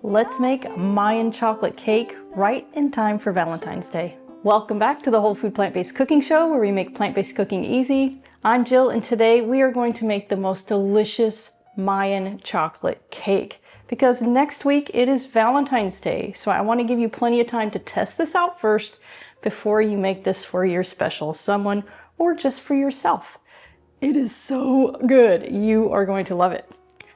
Let's make a Mayan chocolate cake right in time for Valentine's Day. Welcome back to the Whole Food Plant-Based Cooking Show, where we make plant-based cooking easy. I'm Jill, and today we are going to make the most delicious Mayan chocolate cake because next week it is Valentine's Day. So I want to give you plenty of time to test this out first before you make this for your special someone or just for yourself. It is so good. You are going to love it.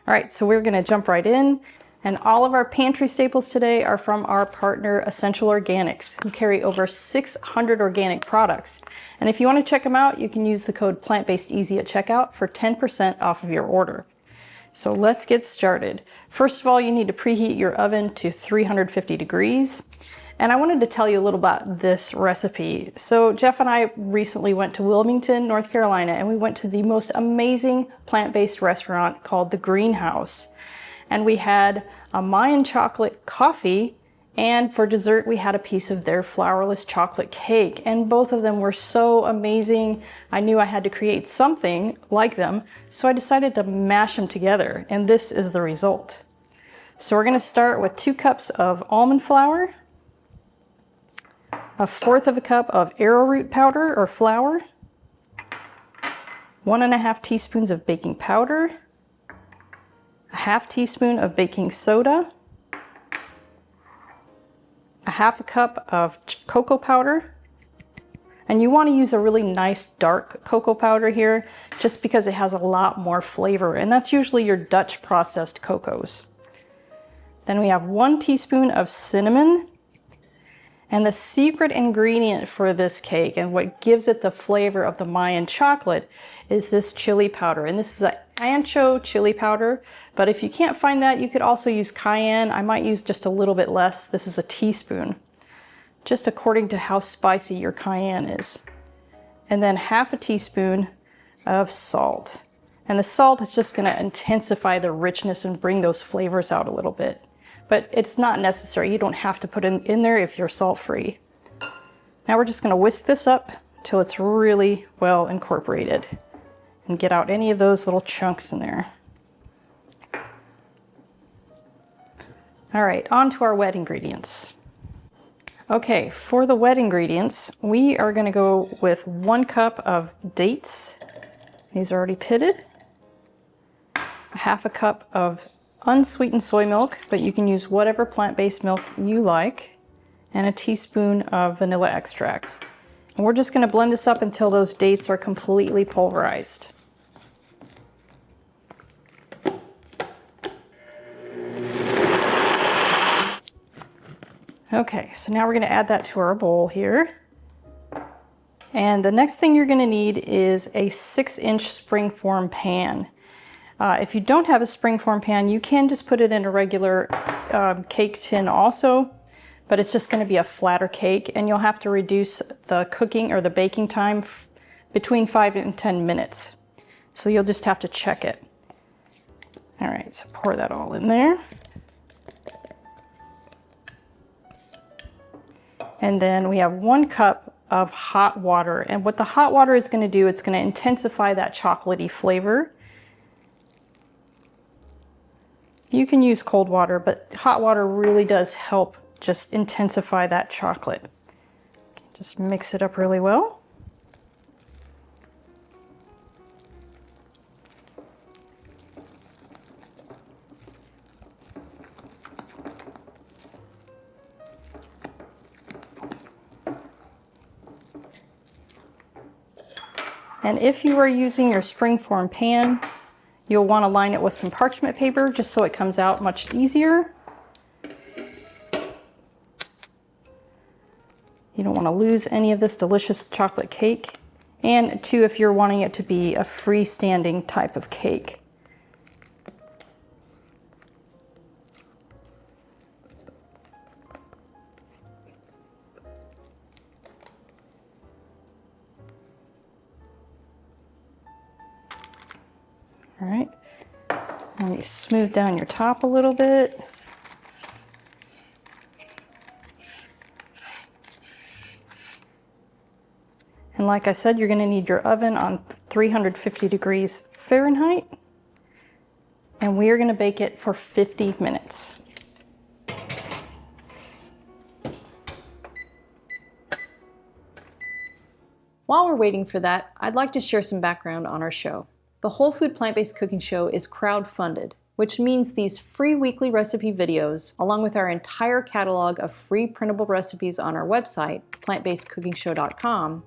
All right, so we're going to jump right in. And all of our pantry staples today are from our partner Essential Organics, who carry over 600 organic products. And if you want to check them out, you can use the code PLANTBASEDEASY at checkout for 10% off of your order. So let's get started. First of all, you need to preheat your oven to 350 degrees. And I wanted to tell you a little about this recipe. So Jeff and I recently went to Wilmington, North Carolina, and we went to the most amazing plant-based restaurant called The Greenhouse. And we had a Mayan chocolate coffee, and for dessert we had a piece of their flourless chocolate cake, and both of them were so amazing. I knew I had to create something like them, so I decided to mash them together, and this is the result. So we're going to start with 2 cups of almond flour, 1/4 cup of arrowroot powder or flour, 1½ teaspoons of baking powder, 1/2 teaspoon of baking soda, 1/2 cup of cocoa powder, and you want to use a really nice dark cocoa powder here just because it has a lot more flavor, and that's usually your Dutch processed cocos. Then we have 1 teaspoon of cinnamon, and the secret ingredient for this cake and what gives it the flavor of the Mayan chocolate is this chili powder, and this is an ancho chili powder, but if you can't find that, you could also use cayenne. I might use just a little bit less. This is a teaspoon, just according to how spicy your cayenne is. And then 1/2 teaspoon of salt. And the salt is just gonna intensify the richness and bring those flavors out a little bit. But it's not necessary. You don't have to put it in there if you're salt-free. Now we're just gonna whisk this up till it's really well incorporated and get out any of those little chunks in there. All right, on to our wet ingredients. Okay, for the wet ingredients, we are gonna go with 1 cup of dates. These are already pitted. 1/2 cup of unsweetened soy milk, but you can use whatever plant-based milk you like, and a teaspoon of vanilla extract. And we're just gonna blend this up until those dates are completely pulverized. Okay, so now we're gonna add that to our bowl here. And the next thing you're gonna need is a 6-inch springform pan. If you don't have a springform pan, you can just put it in a regular cake tin also, but it's just gonna be a flatter cake, and you'll have to reduce the cooking or the baking time between 5 and 10 minutes. So you'll just have to check it. All right, so pour that all in there. And then we have 1 cup of hot water. And what the hot water is gonna do, it's gonna intensify that chocolatey flavor. You can use cold water, but hot water really does help just intensify that chocolate. Just mix it up really well. And if you are using your springform pan, you'll want to line it with some parchment paper just so it comes out much easier. You don't want to lose any of this delicious chocolate cake. And 2, if you're wanting it to be a freestanding type of cake. All right, and you smooth down your top a little bit. And like I said, you're gonna need your oven on 350 degrees Fahrenheit. And we are gonna bake it for 50 minutes. While we're waiting for that, I'd like to share some background on our show. The Whole Food Plant-Based Cooking Show is crowd-funded, which means these free weekly recipe videos, along with our entire catalog of free printable recipes on our website, plantbasedcookingshow.com,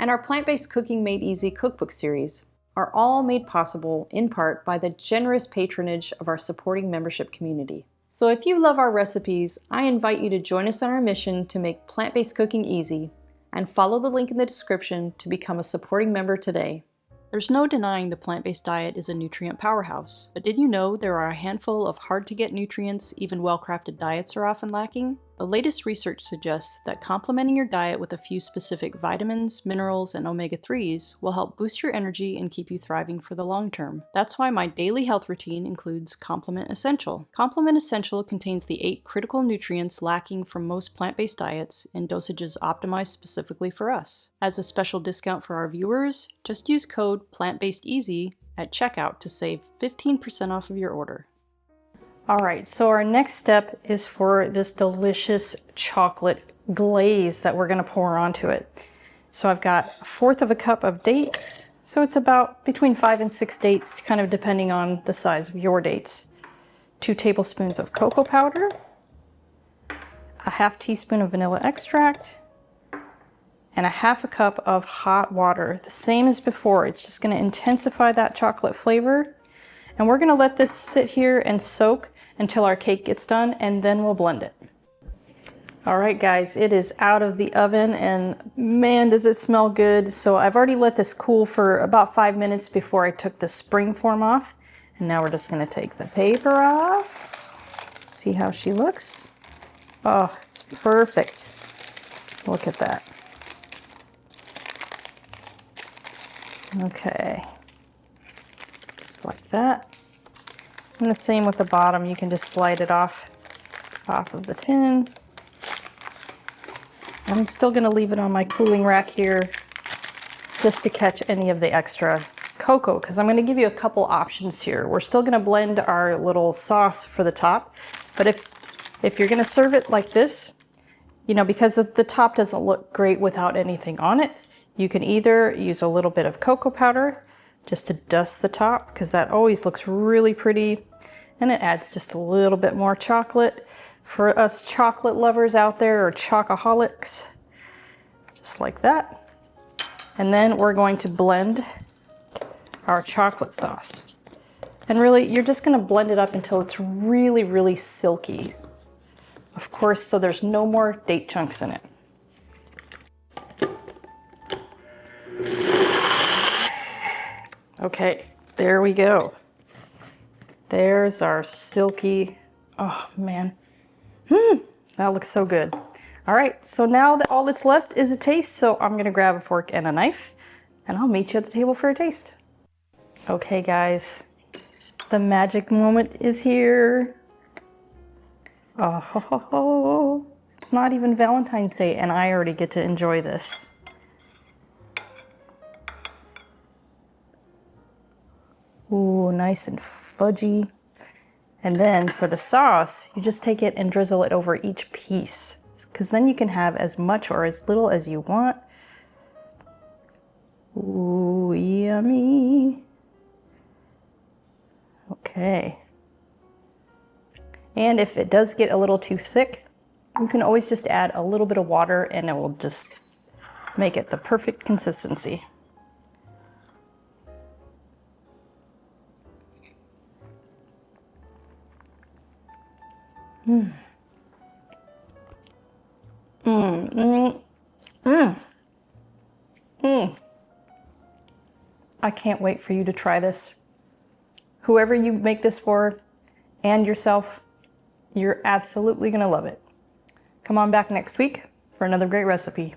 and our Plant-Based Cooking Made Easy cookbook series, are all made possible in part by the generous patronage of our supporting membership community. So if you love our recipes, I invite you to join us on our mission to make plant-based cooking easy, and follow the link in the description to become a supporting member today. There's no denying the plant-based diet is a nutrient powerhouse, but did you know there are a handful of hard-to-get nutrients even well-crafted diets are often lacking? The latest research suggests that complementing your diet with a few specific vitamins, minerals, and omega-3s will help boost your energy and keep you thriving for the long term. That's why my daily health routine includes Complement Essential. Complement Essential contains the 8 critical nutrients lacking from most plant-based diets in dosages optimized specifically for us. As a special discount for our viewers, just use code PLANTBASEDEASY at checkout to save 15% off of your order. All right, so our next step is for this delicious chocolate glaze that we're gonna pour onto it. So I've got 1/4 of a cup of dates. So it's about between 5 and 6 dates, kind of depending on the size of your dates. 2 tablespoons of cocoa powder, a 1/2 teaspoon of vanilla extract, and a 1/2 cup of hot water. The same as before, it's just gonna intensify that chocolate flavor. And we're gonna let this sit here and soak until our cake gets done, and then we'll blend it. All right, guys, it is out of the oven, and man, does it smell good. So I've already let this cool for about 5 minutes before I took the spring form off. And now we're just gonna take the paper off. See how she looks? Oh, it's perfect. Look at that. Okay, just like that. And the same with the bottom, you can just slide it off of the tin. I'm still gonna leave it on my cooling rack here just to catch any of the extra cocoa, because I'm gonna give you a couple options here. We're still gonna blend our little sauce for the top, but if you're gonna serve it like this, you know, because the top doesn't look great without anything on it, you can either use a little bit of cocoa powder just to dust the top, because that always looks really pretty, and it adds just a little bit more chocolate for us chocolate lovers out there, or chocoholics, just like that. And then we're going to blend our chocolate sauce. And really, you're just gonna blend it up until it's really, really silky. Of course, so there's no more date chunks in it. Okay, there we go. There's our silky, oh man. That looks so good. All right, so now that all that's left is a taste, so I'm gonna grab a fork and a knife, and I'll meet you at the table for a taste. Okay guys, the magic moment is here. Oh, it's not even Valentine's Day, and I already get to enjoy this. Ooh, nice and fudgy. And then for the sauce, you just take it and drizzle it over each piece, because then you can have as much or as little as you want. Ooh, yummy. Okay. And if it does get a little too thick, you can always just add a little bit of water and it will just make it the perfect consistency. I can't wait for you to try this. Whoever you make this for and yourself, you're absolutely gonna love it. Come on back next week for another great recipe.